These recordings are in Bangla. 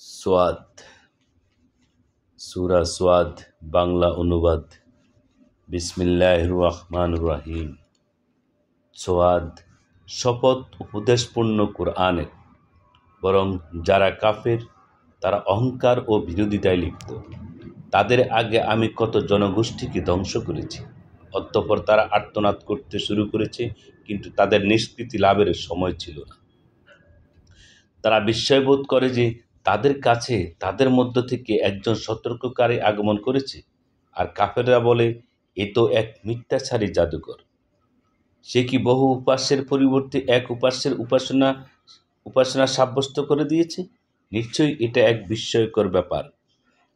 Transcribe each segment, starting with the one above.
সোয়াদ সূরা সোয়াদ বাংলা অনুবাদ বিসমিল্লাহির রহমানির রহিম। সোয়াদ শপথ উপদেশপূর্ণ কোরআনের, বরং যারা কাফের তারা অহংকার ও বিরোধিতায় লিপ্ত। তাদের আগে আমি কত জনগোষ্ঠীকে ধ্বংস করেছি, অতঃপর তারা আর্তনাদ করতে শুরু করেছে, কিন্তু তাদের নিষ্কৃতি লাভের সময় ছিল না। তারা বিস্ময়বোধ করে যে তাদের কাছে তাদের মধ্য থেকে একজন সতর্ককারী আগমন করেছে, আর কাফেররা বলে, এ তো এক মিথ্যাচারী জাদুকর। সে কি বহু উপাস্যের পরিবর্তে এক উপাস্যের উপাসনা সাব্যস্ত করে দিয়েছে? নিশ্চয়ই এটা এক বিস্ময়কর ব্যাপার।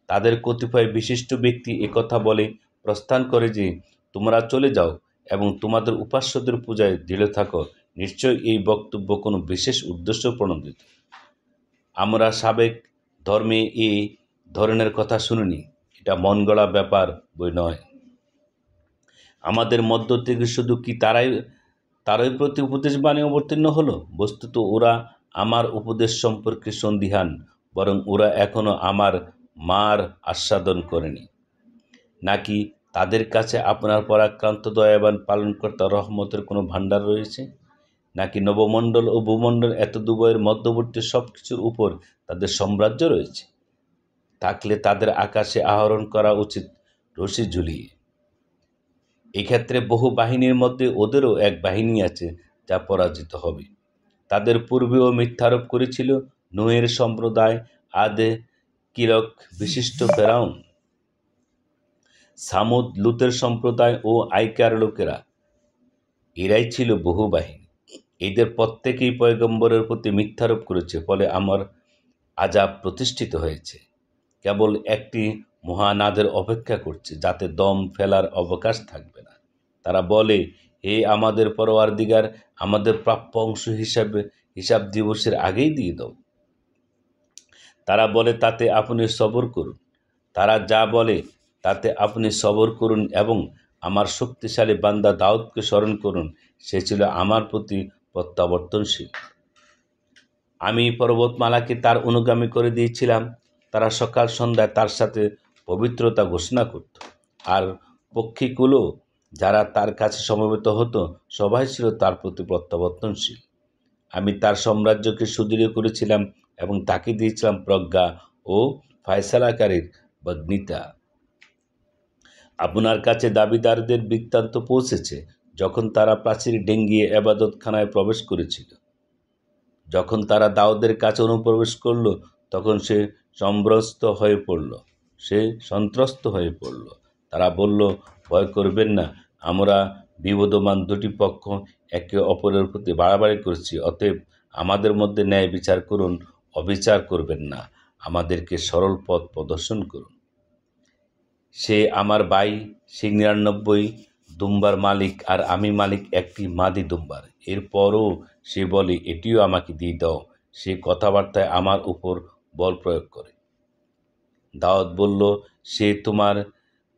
তাদের কতিপয় বিশিষ্ট ব্যক্তি একথা বলে প্রস্থান করে যে, তোমরা চলে যাও এবং তোমাদের উপাস্যদের পূজায় দৃঢ় থাকো। নিশ্চয়ই এই বক্তব্য কোনো বিশেষ উদ্দেশ্য প্রণোদিত। আমরা সাবেক ধর্মে এই ধরনের কথা শুনিনি। এটা মন গড়া ব্যাপার বই নয়। আমাদের মধ্য থেকে শুধু কি তারই প্রতি উপদেশ বাণী অবতীর্ণ হলো? বস্তুত ওরা আমার উপদেশ সম্পর্কে সন্দিহান, বরং ওরা এখনো আমার মার আস্বাদন করেনি। নাকি তাদের কাছে আপনার পরাক্রান্ত দয়াবান পালনকর্তা রহমতের কোনো ভাণ্ডার রয়েছে? নাকি নবমণ্ডল ও ভূমণ্ডল এত দুবয়ের মধ্যবর্তী সব কিছুর উপর তাদের সাম্রাজ্য রয়েছে? থাকলে তাদের আকাশে আহরণ করা উচিত রশি ঝুলিয়ে। এক্ষেত্রে বহু বাহিনীর মধ্যে ওদেরও এক বাহিনী আছে যা পরাজিত হবে। তাদের পূর্বেও মিথ্যারোপ করেছিল নূহের সম্প্রদায়, আদে কিরক বিশিষ্ট ফেরাউন, সামুদ, লুতের সম্প্রদায় ও আইকার লোকেরা। এরাই ছিল বহু বাহিনী। এদের প্রত্যেকেই পয়গম্বরের প্রতি মিথ্যারোপ করেছে, ফলে আমার আযাব প্রতিষ্ঠিত হয়েছে। কেবল একটি মহানাদের অপেক্ষা করছে, যাতে দম ফেলার অবকাশ থাকবে না। তারা বলে, হে আমাদের পরওয়ারদিগার, আমাদের প্রাপ্য অংশ হিসাব দিবসের আগেই দিয়ে দাও। তারা বলে, তাতে আপনি সবর করুন। তারা যা বলে তাতে আপনি সবর করুন এবং আমার শক্তিশালী বান্দা দাউদকে স্মরণ করুন। সে ছিল আমার প্রতি প্রত্যাবর্তনশীল। আমি পর্বতমালাকে তার অনুগামী করে দিয়েছিলাম। তারা সকাল সন্ধ্যায় তার সাথে পবিত্রতা ঘোষণা করত, আর পক্ষীকুলও যারা তার কাছে সমবেত হতো সবাই ছিল তার প্রতি প্রত্যাবর্তনশীল। আমি তার সাম্রাজ্যকে সুদৃঢ় করেছিলাম এবং তাকে দিয়েছিলাম প্রজ্ঞা ও ফায়সালাকারীর বগ্নিতা। আপনার কাছে দাবিদারদের বৃত্তান্ত পৌঁছেছে, যখন তারা প্রাচীর ডেঙ্গিয়ে এবাদতখানায় প্রবেশ করেছিল। যখন তারা দাউদের কাছে অনুপ্রবেশ করল, তখন সে সন্ত্রস্ত হয়ে পড়ল। তারা বলল, ভয় করবেন না, আমরা বিবদমান দুটি পক্ষ একে অপরের প্রতি বাড়াবাড়ি করছি। অতএব আমাদের মধ্যে ন্যায় বিচার করুন, অবিচার করবেন না, আমাদেরকে সরল পথ প্রদর্শন করুন। সে আমার ভাই, সে 99 দুম্বার মালিক, আর আমি মালিক একটি মাদি দুম্বার। এরপরও সে বলে, এটিও আমাকে দিয়ে দাও। সে কথাবার্তায় আমার উপর বল প্রয়োগ করে। দাউদ বলল, সে তোমার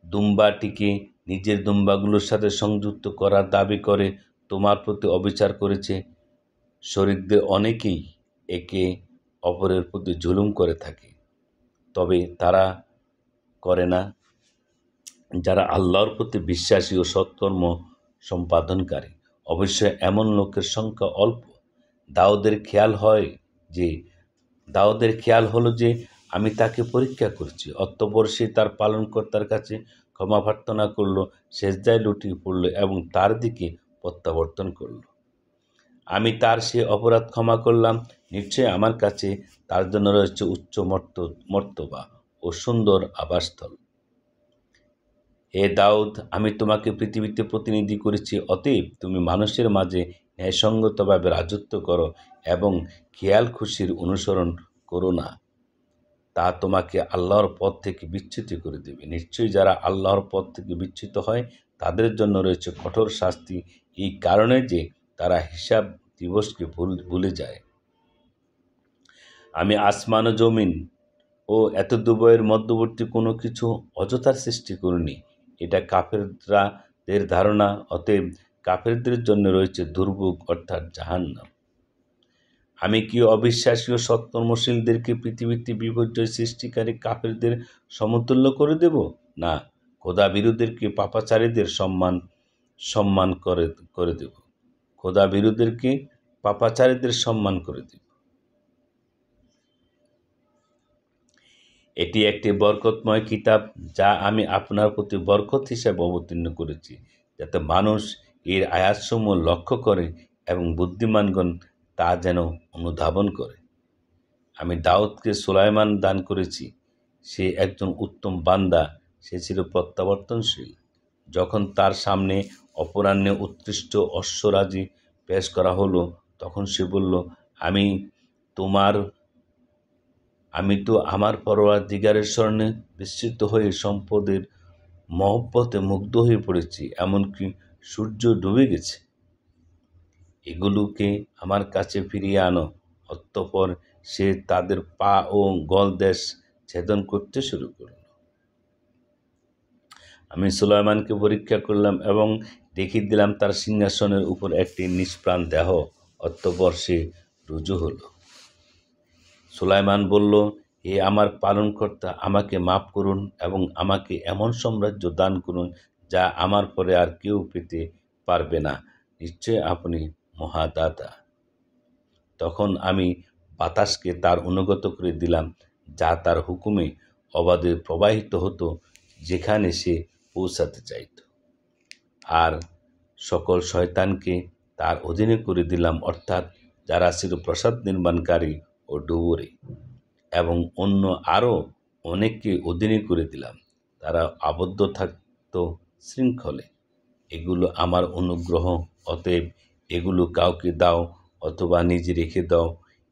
দুম্বাটিকে নিজের দুম্বাগুলোর সাথে সংযুক্ত করার দাবি করে তোমার প্রতি অবিচার করেছে। শরীকদের অনেকেই একে অপরের প্রতি জুলুম করে থাকে, তবে তারা করে না যারা আল্লাহর প্রতি বিশ্বাসী ও সৎকর্ম সম্পাদনকারী। অবশ্যই এমন লোকের সংখ্যা অল্প। দাউদের খেয়াল হলো যে আমি তাকে পরীক্ষা করছি। অতঃপর সে তার পালনকর্তার কাছে ক্ষমা প্রার্থনা করল, সেজদায় লুটিয়ে পড়ল এবং তার দিকে প্রত্যাবর্তন করল। আমি তার সে অপরাধ ক্ষমা করলাম। নিশ্চয়ই আমার কাছে তার জন্য রয়েছে উচ্চ মর্তবা ও সুন্দর আবাসস্থল। হে দাউদ, আমি তোমাকে পৃথিবীতে প্রতিনিধি করেছি, অতএব তুমি মানুষের মাঝে ন্যায়সঙ্গতভাবে রাজত্ব করো এবং খেয়াল খুশির অনুসরণ করো না। তা তোমাকে আল্লাহর পথ থেকে বিচ্যুত করে দেবে। নিশ্চয়ই যারা আল্লাহর পথ থেকে বিচ্যুত হয় তাদের জন্য রয়েছে কঠোর শাস্তি, এই কারণে যে তারা হিসাব দিবসকে ভুলে যায়। আমি আসমান ও জমিন ও এত দুবয়ের মধ্যবর্তী কোনো কিছু অযথার সৃষ্টি করিনি। এটা কাফেরদের ধারণা। অতএব কাফেরদের জন্য রয়েছে দুর্ভোগ, অর্থাৎ জাহান্নাম। আমি কি অবিশ্বাসী ও সৎকর্মশীলদেরকে পৃথিবীতে বিপর্যয় সৃষ্টিকারী কাফেরদের সমতুল্য করে দেব? না, খোদা বিরোধীদেরকে পাপাচারীদের সম্মান করে দেব। খোদা বিরোধীদেরকে পাপাচারীদের সম্মান করে দেব। এটি একটি বরকতময় কিতাব যা আমি আপনার প্রতি বরকত হিসাবে অবতীর্ণ করেছি, যাতে মানুষ এর আয়াতসমূহ লক্ষ্য করে এবং বুদ্ধিমানগণ তা যেন অনুধাবন করে। আমি দাউদকে সুলাইমান দান করেছি। সে একজন উত্তম বান্দা। সে ছিল প্রত্যাবর্তনশীল। যখন তার সামনে অপরাহ্নে উৎকৃষ্ট অশ্বরাজি পেশ করা হলো, তখন সে বলল, আমি তো আমার পরওয়ারদিগারের স্মরণে বিস্মিত হয়ে সম্পদের মহব্বতে মুগ্ধ হয়ে পড়েছি, এমনকি সূর্য ডুবে গেছে। এগুলোকে আমার কাছে ফিরিয়ে আনো। অতঃপর সে তাদের পা ও গলদেশ ছেদন করতে শুরু করল। আমি সুলাইমানকে পরীক্ষা করলাম এবং দেখিয়ে দিলাম তার সিংহাসনের উপর একটি নিষ্প্রাণ দেহ। অতঃপর সে রুজু হল। সুলাইমান বলল, হে আমার পালনকর্তা, আমাকে মাফ করুন এবং আমাকে এমন সাম্রাজ্য দান করুন যা আমার পরে আর কেউ পেতে পারবে না। নিশ্চয় আপনি মহাদাতা। তখন আমি বাতাসকে তার অনুগত করে দিলাম, যা তার হুকুমে অবাধে প্রবাহিত হতো যেখানে সে পৌঁছাতে চাইত। আর সকল শয়তানকে তার অধীনে করে দিলাম, অর্থাৎ যারা ছিল প্রাসাদ নির্মাণকারী ও ডুবুরি, এবং অন্য আরও অনেককে অধীনে করে দিলাম। তারা আবদ্ধ থাকত শৃঙ্খলে। এগুলো আমার অনুগ্রহ, অতএব এগুলো কাউকে দাও অথবা নিজে রেখে দাও,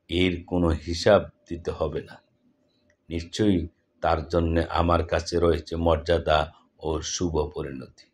এর কোনো হিসাব দিতে হবে না। নিশ্চয়ই তার জন্যে আমার কাছে রয়েছে মর্যাদা ও শুভ পরিণতি।